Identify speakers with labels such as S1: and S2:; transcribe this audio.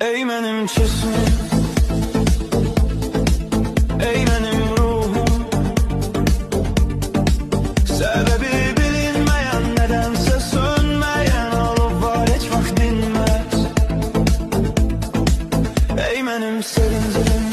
S1: Ey benim cismim, ey benim ruhum, sebebi bilinmeyen, nedense sönmeyen olup var hiç vaktinmez. Ey benim serin